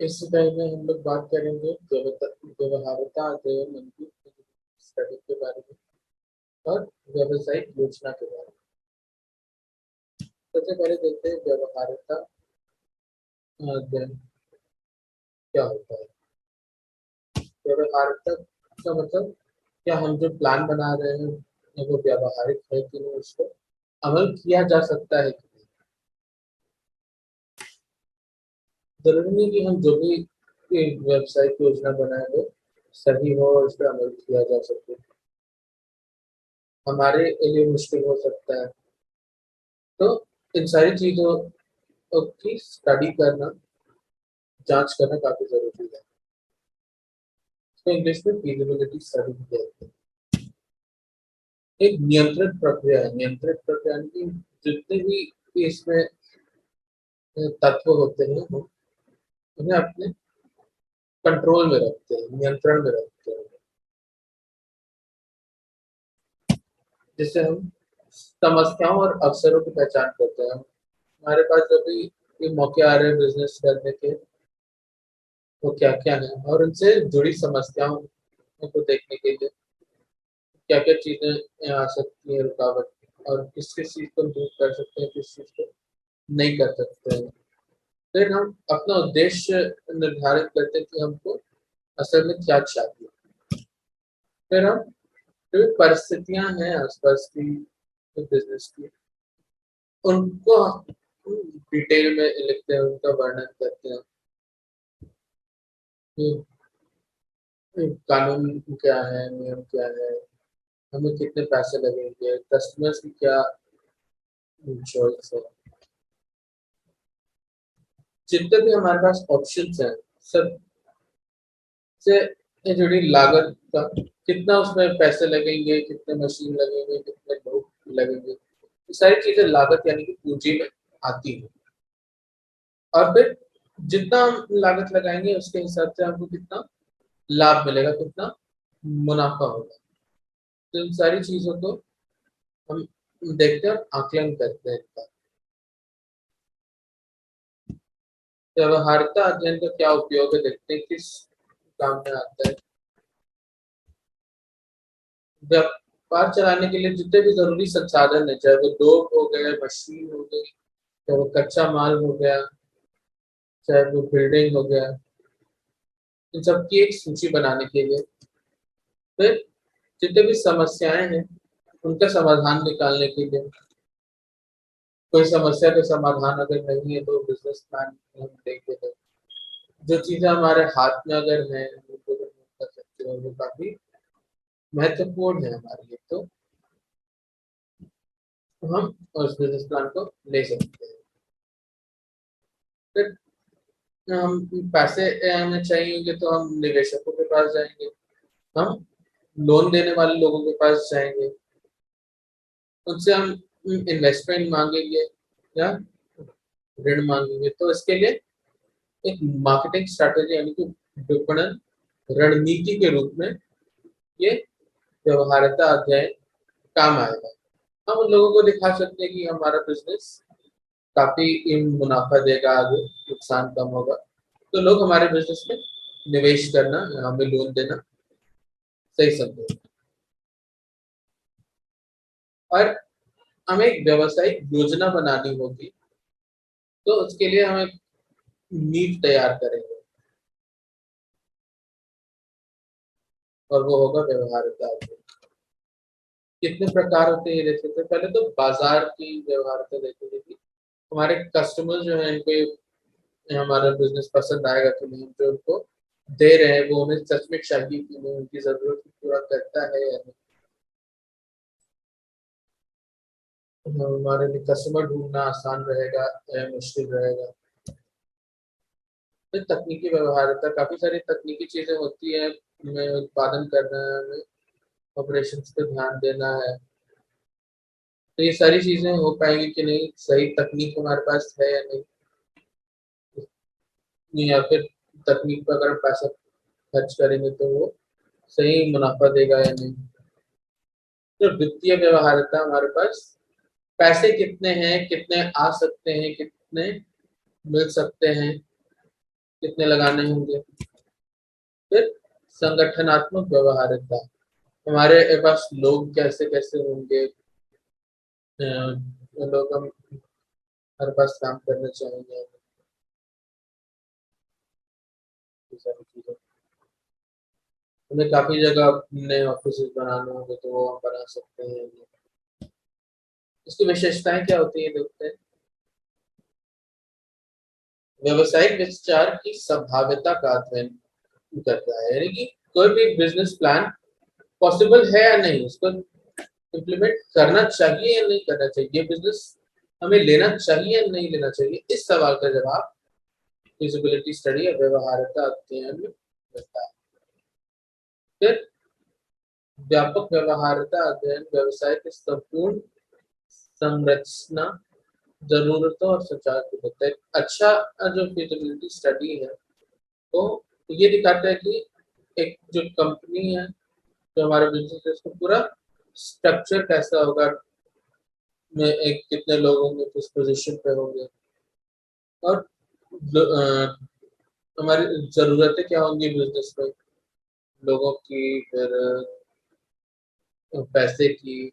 इस टाइम में हम लोग बात करेंगे व्यवहार्यता अध्ययन स्टडी के बारे में और व्यावसायिक योजना के बारे में। सबसे पहले देखते हैं व्यवहार्यता अध्ययन क्या होता है। व्यवहार्यता का मतलब क्या हम जो प्लान बना रहे हैं वो व्यवहारिक है कि नहीं, उसको अमल किया जा सकता है कि नहीं। जरूरी नहीं कि हम जो भी व्यवसायिक योजना बनाए वो सही हो और उस पर अमल किया जा सके। हमारे लिए मुश्किल हो सकता है। तो इन सारी चीजों की स्टडी करना, जांच करना काफी जरूरी है। तो इंग्लिश में फीजिबिलिटी स्टडी कहते हैं। एक नियंत्रित प्रक्रिया है। नियंत्रित प्रक्रिया यानी कि जितने भी इसमें तत्व होते हैं हम उन्हें अपने कंट्रोल में रखते हैं, नियंत्रण में रखते हैं, जिससे हम समस्याओं और अवसरों की पहचान करते हैं। हमारे पास जो भी ये मौके आ रहे हैं बिजनेस करने के, वो क्या क्या है और उनसे जुड़ी समस्याओं को देखने के लिए क्या क्या चीजें आ सकती है रुकावट, और किस किस चीज को दूर कर सकते हैं, किस चीज को नहीं कर सकते हैं। फिर हम अपना उद्देश्य निर्धारित करते हैं कि हमको असल में क्या चाहिए। फिर हम जो भी परिस्थितियां हैं आसपास की बिजनेस की, उनको डिटेल में लिखते हैं, उनका वर्णन करते हैं कि कानून क्या है, नियम क्या है, हमें कितने पैसे लगेंगे, कस्टमर्स की क्या चॉइस है। जितने भी हमारे पास ऑप्शंस हैं सब से जुड़ी लागत का, कितना उसमें पैसे लगेंगे, कितने मशीन लगेंगे, कितने लोग लगेंगे, ये सारी चीजें लागत यानी कि पूंजी में आती है। और फिर जितना हम लागत लगाएंगे उसके हिसाब से हमको कितना लाभ मिलेगा, कितना मुनाफा होगा। तो इन सारी चीजों को हम देखते हैं और आकलन करते हैं इनका। व्यवहार्यता अध्ययन का क्या उपयोग है, देखते हैं किस काम में आता है। व्यापार चलाने के लिए जितने भी जरूरी संसाधन है, चाहे वो लोग हो गए, मशीन हो गई, चाहे वो कच्चा माल हो गया, चाहे वो बिल्डिंग हो गया, इन सब की एक सूची बनाने के लिए, फिर जितने भी समस्याएं हैं उनका समाधान निकालने के लिए। कोई समस्या का समाधान अगर नहीं है तो बिजनेस प्लान हम देखेंगे तो जो चीजें हमारे हाथ में अगर है उनको अगर हम कर सकते हैं, वो काफी महत्वपूर्ण है हमारे लिए। तो हम उस बिजनेस प्लान को ले सकते हैं। फिर हम पैसे हमें चाहिए होंगे तो हम निवेशकों के पास जाएंगे, हम लोन देने वाले लोगों के पास जाएंगे, उनसे हम इन्वेस्टमेंट मांगेंगे या ऋण मांगेंगे। तो इसके लिए एक मार्केटिंग स्ट्रैटेजी यानी कि विपणन रणनीति के रूप में ये व्यवहार्यता अध्ययन काम आएगा। हम उन लोगों को दिखा सकते हैं कि हमारा बिजनेस काफी मुनाफा देगा, आगे नुकसान कम होगा, तो लोग हमारे बिजनेस में निवेश करना, हमें लोन देना सही समझे। और हमें एक व्यवसायिक योजना बनानी होगी, तो उसके लिए हम एक नीति तैयार करेंगे और वो होगा व्यवहार्यता अध्ययन। कितने प्रकार होते हैं ये देख सकते हैं। पहले तो बाजार की व्यवहार्यता देखेंगे कि हमारे कस्टमर जो है इनको हमारा बिजनेस पसंद आएगा कि नहीं, जो उनको दे रहे हैं वो उन्हें सच में चाहिए कि नहीं, उनकी जरूरत को पूरा करता है या नहीं। हमारे लिए कस्टमर ढूंढना आसान रहेगा या मुश्किल रहेगा। फिर तकनीकी व्यवहार्यता, काफी सारी तकनीकी चीजें होती है, हमें उत्पादन करना है, हमें ऑपरेशंस पे ध्यान देना है। तो ये सारी चीजें हो पाएंगी कि नहीं, सही तकनीक हमारे पास है या नहीं, या फिर तकनीक पर अगर हम पैसा खर्च करेंगे तो वो सही मुनाफा देगा या नहीं। तो वित्तीय व्यवहार्यता हमारे पास पैसे कितने हैं, कितने आ सकते हैं, कितने मिल सकते हैं, कितने लगाने होंगे। फिर संगठनात्मक व्यवहारिता, हमारे पास लोग कैसे कैसे होंगे, वो लोग हम हर पास काम करना चाहेंगे, ये सारी चीजें। हमें काफी जगह अपने ऑफिस बनाने होंगे तो वो हम बना सकते हैं। इसकी विशेषताएं क्या होती है देखते हैं। व्यवसायिक विचार की संभाव्यता का अध्ययन करता है, यानी कि कोई भी बिजनेस प्लान पॉसिबल है या नहीं, उसको इम्प्लीमेंट करना चाहिए या नहीं करना चाहिए, ये बिजनेस हमें लेना चाहिए या नहीं लेना चाहिए, इस सवाल का जवाब फिजिबिलिटी स्टडी या व्यवहार्यता अध्ययन में मिलता है। फिर व्यापक व्यवहार्यता अध्ययन व्यवसाय के संपूर्ण संरचना, जरूरतों और संचार को देखता है। अच्छा जो फिजिबिलिटी स्टडी है तो ये दिखाता है कि एक जो कंपनी है, जो हमारा बिजनेस है, उसका पूरा स्ट्रक्चर कैसा होगा, में एक कितने लोग होंगे, किस पोजीशन पे होंगे, और हमारी जरूरतें क्या होंगी बिजनेस में, लोगों की, फिर पैसे की,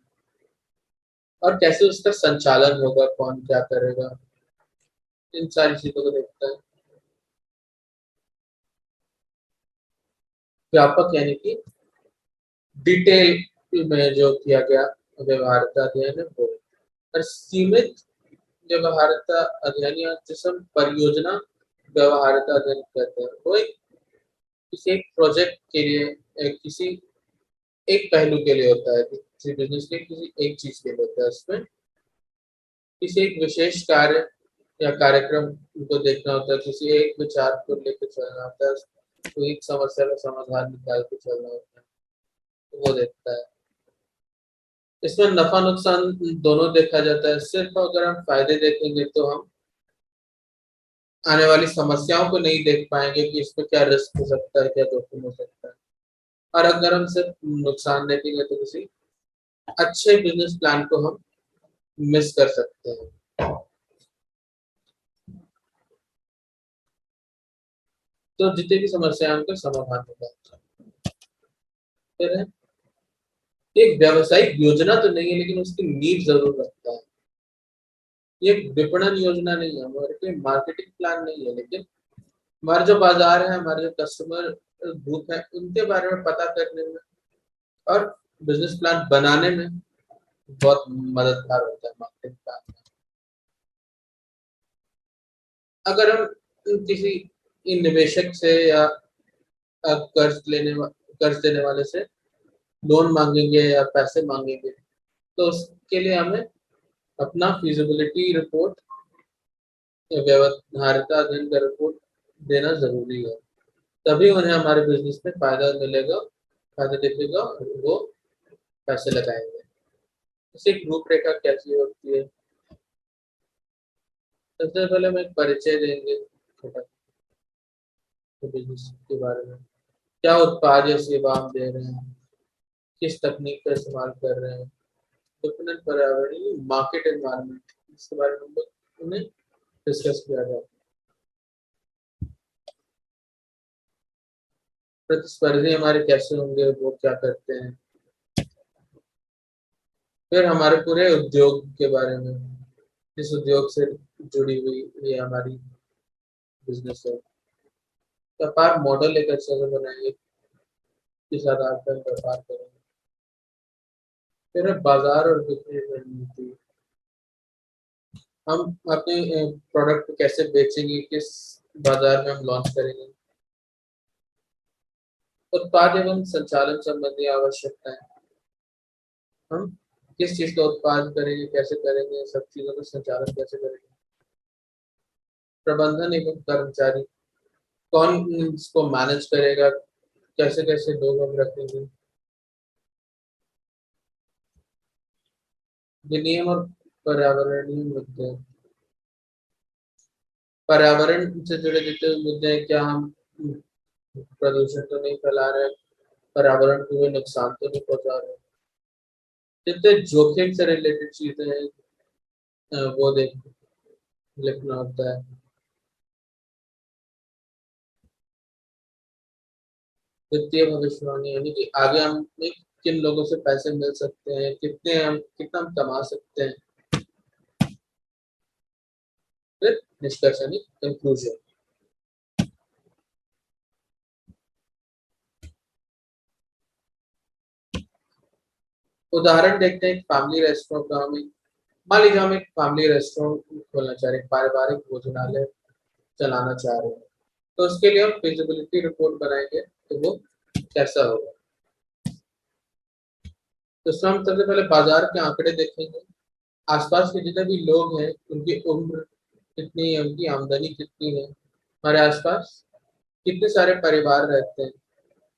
और कैसे उसका संचालन होगा, कौन क्या करेगा, इन सारी चीजों को देखता है। व्यापक यानी कि डिटेल में जो किया गया व्यवहार्यता अध्ययन है वो। और सीमित व्यवहार्यता अध्ययन या जिसे हम परियोजना व्यवहार्यता अध्ययन कहते हैं, वो एक किसी एक प्रोजेक्ट के लिए, किसी एक पहलू के लिए होता है, किसी बिजनेस के किसी एक चीज के लिए होता है। उसमें किसी एक विशेष कार्य या कार्यक्रम को देखना होता है, किसी एक विचार को लेकर चलना होता है, कोई एक समस्या का समाधान निकाल के चलना होता है, तो वो देखता है। इसमें नफा नुकसान दोनों देखा जाता है। सिर्फ अगर हम फायदे देखेंगे तो हम आने वाली समस्याओं को नहीं देख पाएंगे कि इसमें क्या रिस्क हो सकता है, क्या जोखिम हो सकता है। और अगर हम सिर्फ नुकसान देखेंगे तो किसी अच्छे बिजनेस प्लान को हम मिस कर सकते हैं। तो जितनी भी समस्याएं उनका समाधान होगा। फिर है, एक व्यावसायिक योजना तो नहीं है लेकिन उसकी नींव जरूर रखता है। ये विपणन योजना नहीं है, हमारे कोई मार्केटिंग प्लान नहीं है, लेकिन हमारे जो बाजार है, हमारे जो कस्टमर ग्रुप है, उनके बारे में पता करने में और बिजनेस प्लान बनाने में बहुत मददगार होता है मार्केटिंग प्लान। अगर हम किसी निवेशक से या कर्ज देने वाले से लोन मांगेंगे या पैसे मांगेंगे तो उसके लिए हमें अपना फिजिबिलिटी रिपोर्ट या व्यवहार्यता अध्ययन का रिपोर्ट देना जरूरी है। तभी उन्हें हमारे बिजनेस में फायदा मिलेगा, फायदा दिखेगा और वो पैसे लगाएंगे। इसे एक रूपरेखा कैसी होती है। सबसे पहले हम एक परिचय देंगे छोटा बिजनेस के बारे में, क्या उत्पाद या सेवा हम दे रहे हैं, किस तकनीक का इस्तेमाल कर रहे हैं, विपणन पर्यावरण मार्केट एनवायरनमेंट, इसके बारे में हम लोग उन्हें डिस्कस किया जाए। प्रतिस्पर्धी हमारे कैसे होंगे, वो क्या करते हैं। फिर हमारे पूरे उद्योग के बारे में, जिस उद्योग से जुड़ी हुई ये हमारी बिजनेस है, व्यापार मॉडल एक अच्छे से बनाएंगे, किस आधार पर व्यापार करेंगे। फिर है बाजार और बिक्री रणनीति, हम अपने प्रोडक्ट को कैसे बेचेंगे, किस बाजार में हम लॉन्च करेंगे। उत्पाद एवं संचालन संबंधी आवश्यकताएं, हम किस चीज का उत्पाद करेंगे, कैसे करेंगे, सब चीजों का संचालन कैसे करेंगे। प्रबंधन एवं कर्मचारी, कौन इसको मैनेज करेगा, कैसे कैसे लोग हम रखेंगे। विनियम और पर्यावरणीय मुद्दे, पर्यावरण से जुड़े जितने मुद्दे हैं, क्या हम प्रदूषण तो नहीं फैला रहे, पर्यावरण को कोई नुकसान तो नहीं पहुंचा रहे, जितने जोखिम से रिलेटेड चीजें हैं वो देख लिखना होता है। वित्तीय भविष्यवाणी यानी कि आगे हमें किन लोगों से पैसे मिल सकते हैं, कितना हम कमा सकते हैं। फिर निष्कर्ष यानी कंक्लूजन। उदाहरण देखते हैं, एक फैमिली रेस्टोरेंट का मान लीजिए हम एक फैमिली रेस्टोरेंट खोलना चाह रहे हैं, पारिवारिक भोजनालय चलाना चाह रहे हैं, तो उसके लिए हम फिजिबिलिटी रिपोर्ट बनाएंगे, तो वो कैसा होगा। तो उसमें हम सबसे पहले बाजार के आंकड़े देखेंगे, आसपास के जितने भी लोग हैं उनकी उम्र कितनी है, उनकी आमदनी कितनी है, हमारे आसपास कितने सारे परिवार रहते हैं।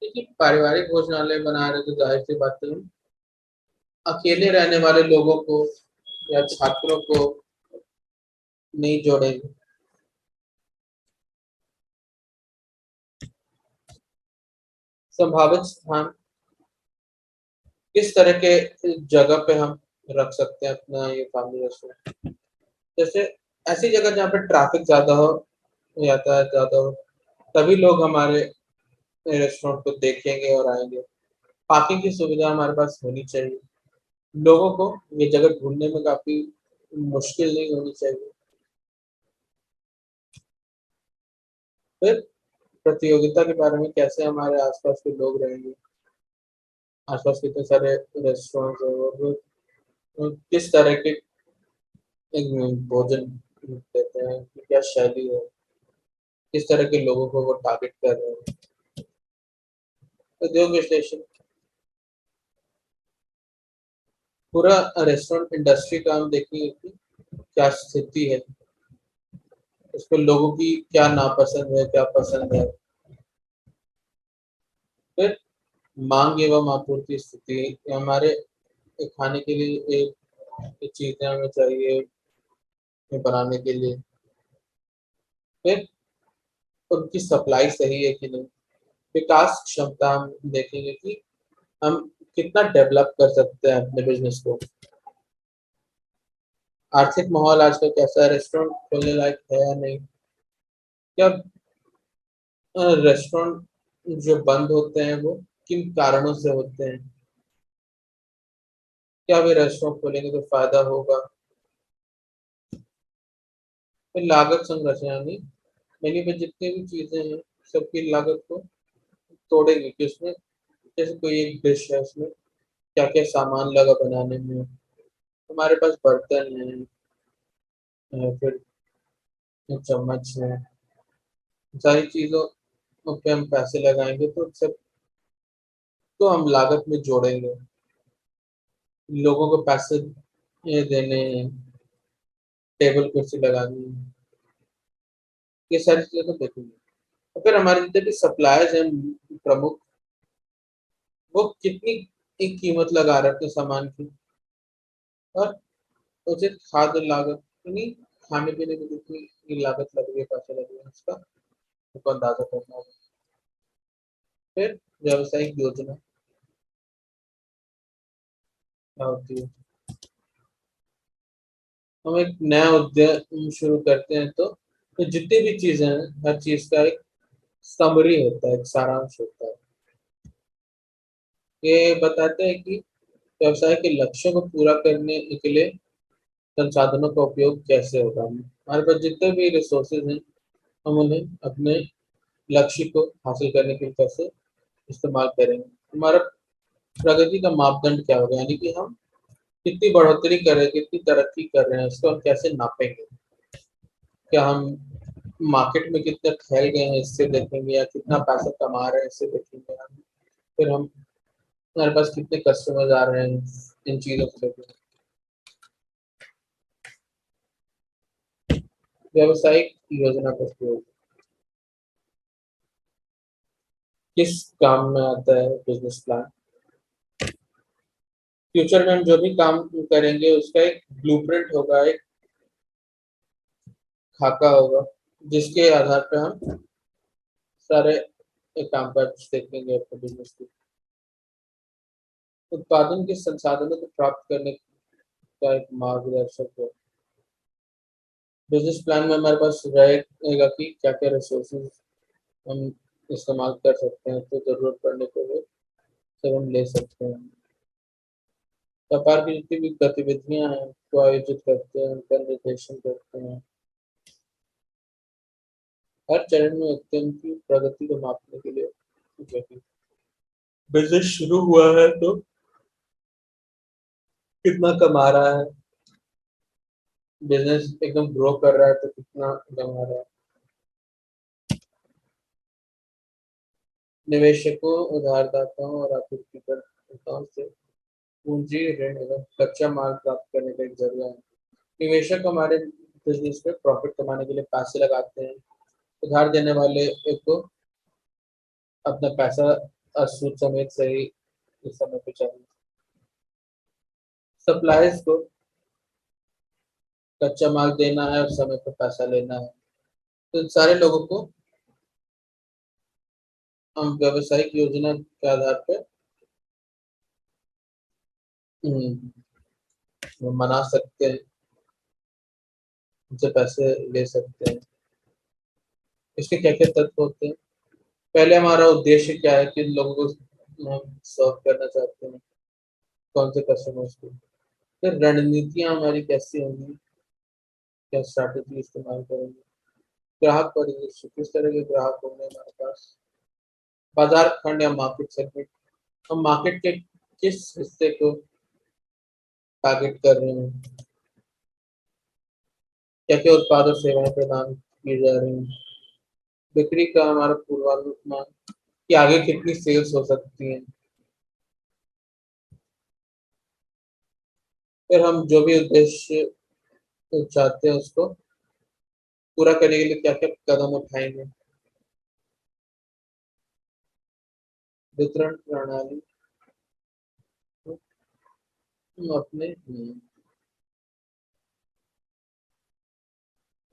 क्योंकि पारिवारिक भोजनालय बना रहे तो जाहिर सी बात है हम अकेले रहने वाले लोगों को या छात्रों को नहीं जोड़ेंगे। संभावित स्थान, किस तरह के जगह पे हम रख सकते हैं अपना ये फैमिली रेस्टोरेंट। जैसे ऐसी जगह जहाँ पे ट्रैफिक ज्यादा हो, यातायात ज्यादा हो, तभी लोग हमारे रेस्टोरेंट को देखेंगे और आएंगे। पार्किंग की सुविधा हमारे पास होनी चाहिए, लोगों को ये जगह ढूंढने में काफी मुश्किल नहीं होनी चाहिए। फिर प्रतियोगिता के बारे में, कैसे हमारे आसपास के लोग रहेंगे, आसपास कितने सारे रेस्टोरेंट है, वो किस तरह के भोजन देते हैं, क्या शैली है, किस तरह के लोगों को वो टारगेट कर रहे हैं। उद्योग विश्लेषण, पूरा रेस्टोरेंट इंडस्ट्री का हम देखेंगे कि क्या स्थिति है, उस पर लोगों की क्या नापसंद है, क्या पसंद है। फिर मांग एवं आपूर्ति स्थिति, हमारे खाने के लिए एक चीजें हमें चाहिए बनाने के लिए। फिर उनकी सप्लाई सही है कि नहीं। विकास क्षमता, हम देखेंगे कि हम कितना डेवलप कर सकते हैं अपने बिजनेस को। आर्थिक माहौल आजकल कैसा है, रेस्टोरेंट खोलने लायक है या नहीं। क्या रेस्टोरेंट जो बंद होते हैं वो किन कारणों से होते हैं, क्या वे रेस्टोरेंट खोलेंगे तो फायदा होगा। फिर लागत संरचना, यानी मेन्यू पे जितनी भी चीजें हैं सबकी लागत को तोड़ेंगे कि उसमें जैसे कोई एक डिश है, उसमें क्या क्या सामान लगा बनाने में, हमारे पास बर्तन है, फिर चम्मच है, सारी चीजों पे हम पैसे लगाएंगे तो सब तो हम लागत में जोड़ेंगे। लोगों को पैसे ये देने हैं, टेबल कुर्सी लगानी है, ये सारी चीजें तो देखेंगे। और फिर हमारे जितने भी सप्लायर्स हैं प्रमुख, वो कितनी एक कीमत लगा रखे हैं सामान की, और उचित खाद्य लागत, यानी खाने पीने की जितनी लागत लग रही है, पैसे लग रहे हैं, उसका हमको अंदाजा करना होगा। फिर व्यावसायिक योजना क्या होती है, हम एक नया उद्यम शुरू करते हैं तो जितनी भी चीजें हैं, हर चीज का एक समरी होता है, एक सारांश होता है। ये बताते हैं कि व्यवसाय के लक्ष्यों को पूरा करने के लिए संसाधनों का उपयोग कैसे होगा। हमारे पास जितने भी रिसोर्सेज हैं, हम उन्हें अपने लक्ष्य को हासिल करने के लिए कैसे इस्तेमाल करेंगे। हमारा प्रगति का मापदंड क्या होगा, यानी कि हम कितनी बढ़ोतरी कर रहे हैं, कितनी तरक्की कर रहे हैं, इसको हम कैसे नापेंगे। क्या हम मार्केट में कितने फैल गए हैं इससे देखेंगे, या कितना पैसा कमा रहे हैं इससे देखेंगे हम। फिर हम हमारे पास कितने कस्टमर्स आ रहे हैं, इन चीजों को देखेंगे। व्यावसायिक योजना का उपयोग किस काम में आता है, बिजनेस प्लान। फ्यूचर में हम जो भी काम करेंगे उसका एक ब्लूप्रिंट होगा, एक खाका होगा, जिसके आधार पर हम सारे काम काज देखेंगे अपने बिजनेस की। उत्पादन के संसाधनों को प्राप्त करने का एक मार्गदर्शक है। बिजनेस प्लान में हमारे पास रहेगा कि क्या क्या रिसोर्सेज हम इस्तेमाल कर सकते हैं, तो ज़रूरत पड़ने पे वो सब हम ले सकते हैं। व्यापार की जितनी भी गतिविधियाँ हैं, उसको आयोजित करते हैं, उनका निर्देशन करते हैं। हर चरण में उद्यम की प्रगति को मापने के लिए उपयोगी। बिज़नेस शुरू हुआ है तो कितना कमा रहा है, बिज़नेस एकदम ग्रो कर रहा है तो कितना कमा रहा है। निवेशकों, उधारदाताओं और आपूर्तिकर्ताओं से पूंजी, ऋण एवं कच्चा माल प्राप्त करने का एक जरिया है। निवेशक हमारे बिजनेस में प्रॉफिट कमाने के लिए पैसे लगाते हैं। उधार देने वाले एक को अपना पैसा सूद समेत सही इस समय पे चाहिए। सप्लायर्स को कच्चा माल देना है और समय पे पैसा लेना है। तो इन सारे लोगों को हम व्यावसायिक योजना के आधार पे मना सकते हैं, उनसे पैसे ले सकते हैं। इसके क्या क्या तत्व होते हैं? पहले हमारा उद्देश्य क्या है, किन लोगों को हम सर्व करना चाहते हैं, कौन से कस्टमर्स को। फिर रणनीतियाँ हमारी कैसी होंगी, क्या स्ट्रैटेजी इस्तेमाल करेंगे। ग्राहक परिदृश्य, किस तरह के ग्राहक होंगे हमारे पास। बाजार खंड या मार्केट सेगमेंट, हम मार्केट के किस हिस्से को टारगेट कर रहे हैं, क्या क्या उत्पाद और सेवाएं प्रदान की जा रही हैं। बिक्री का हमारा पूर्वानुमान कि आगे कितनी सेल्स हो सकती है। फिर हम जो भी उद्देश्य चाहते हैं उसको पूरा करने के लिए क्या क्या कदम उठाएंगे। वितरण प्रणाली, हम अपने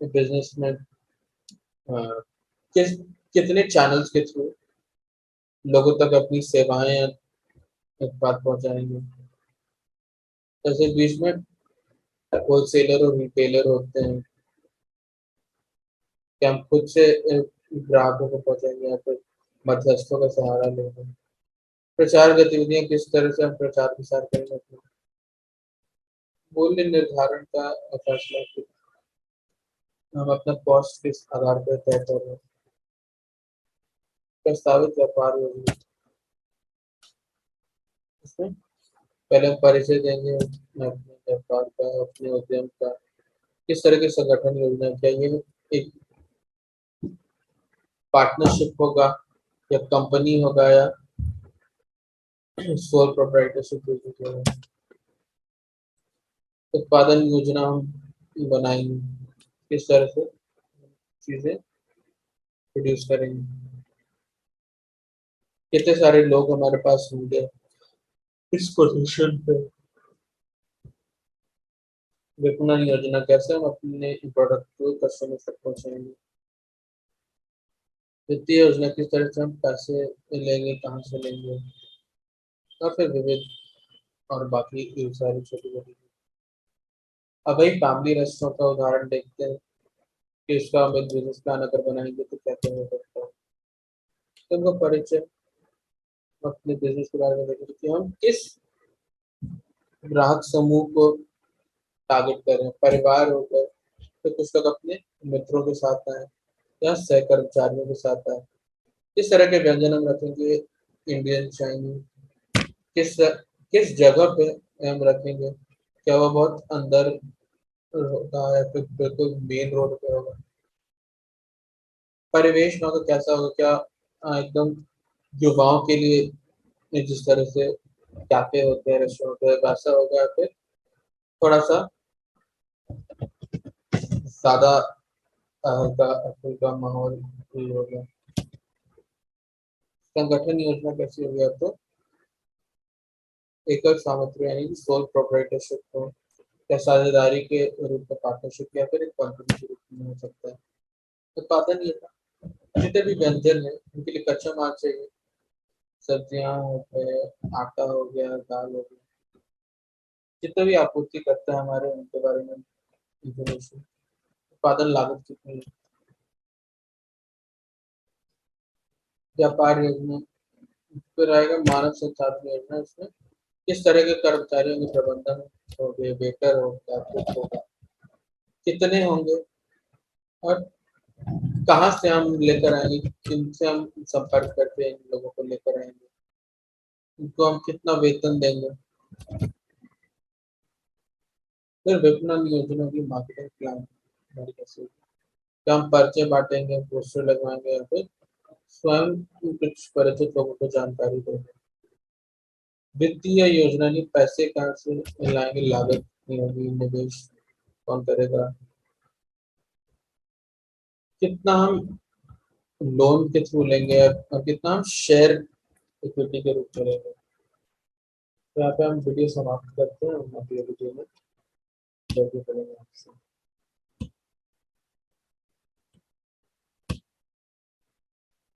बिजनेस में किस कितने चैनल्स के थ्रू लोगों तक अपनी सेवाएं या उत्पाद पहुंचाएंगे। जैसे बीच में होलसेलर और रिटेलर होते हैं, कि हम खुद से ग्राहकों को पहुंचाएंगे या फिर मध्यस्थों का सहारा लेंगे। प्रचार गतिविधियां, किस तरह से हम प्रचार प्रसार करेंगे अपना। मूल्य निर्धारण का फैसला, कि हम अपना कॉस्ट किस आधार पर तय कर रहे हैं। प्रस्तावित व्यापार योजना, इसमें पहले हम परिचय देंगे अपने व्यापार का, अपने उद्यम का, किस तरह के संगठन योजना, क्या ये एक पार्टनरशिप होगा या कंपनी होगा या सोल प्रोप्राइटरशिप होगा। उत्पादन योजना हम बनाएंगे, किस तरह से चीजें प्रोड्यूस करेंगे। कितने सारे लोग हमारे पास होंगे इस पोजीशन पे। विपणन योजना, कैसे हम अपने प्रोडक्ट को कस्टमर तक पहुंचाएंगे। वित्तीय योजना, किस तरह से हम पैसे लेंगे, कहाँ से लेंगे। और फिर विविध और बाकी ये सारी छोटी छोटी। अब भाई फैमिली रेस्टोरेंट का उदाहरण देखते हैं कि उसका हम एक बिजनेस प्लान अगर बनाएंगे तो क्या क्या हो सकता है। तो उनका परिचय, अपने बिजनेस के बारे में देखेंगे कि हम किस ग्राहक समूह को टारगेट कर रहे हैं। परिवार हो गए, तो कुछ लोग अपने मित्रों के साथ आए या सहकर्मचारियों के साथ आए। किस तरह के व्यंजन हम रखेंगे, इंडियन, चाइनीज, किस किस जगह पे हम रखेंगे। क्या वो बहुत अंदर होगा या फिर बिल्कुल मेन रोड पे होगा। परिवेश वहाँ का कैसा होगा, क्या एकदम युवाओं के लिए जिस तरह से कैफे होते हैं, रेस्टोरेंट होते हैं, वैसा होगा या फिर थोड़ा सा सादा हल्का फुल्का माहौल ही होगा। संगठन योजना कैसी होगी, अब तो एकल सामग्री यानी कि सोल प्रोप्राइटरशिप हो या साझेदारी के रूप में पार्टनरशिप या फिर एक कंपनी के रूप में हो सकता है। उत्पादन योजना, जितने भी व्यंजन है उनके लिए कच्चा माल चाहिए। सब्जियां हो गए, आटा हो गया, दाल हो गया, जितने भी आपूर्ति करते हैं हमारे, उनके बारे में इंफॉर्मेशन। उत्पादन लागत कितनी है, व्यापार योजना, फिर आएगा मानव संसाधन योजना। इसमें किस तरह के कर्मचारियों के प्रबंधन होंगे, वेटर होगा, कुक होगा, कितने होंगे, और कहाँ से हम लेकर आएंगे, किनसे हम संपर्क करके इन लोगों को लेकर आएंगे, उनको हम कितना वेतन देंगे। फिर विपणन योजना की मार्केटिंग प्लान हमारी कैसे होगी? क्या हम पर्चे बांटेंगे, पोस्टर लगवाएंगे, या फिर स्वयं कुछ परिचित लोगों को जानकारी देंगे। वित्तीय योजना की पैसे कहाँ से लाएंगे, लागत नहीं होगी, निवेश कौन करेगा, कितना हम लोन के थ्रू लेंगे, और कितना हम शेयर इक्विटी के रूप में लेंगे। तो यहाँ पे हम वीडियो समाप्त करते हैं, हम अगले वीडियो में जल्दी करेंगे आपसे।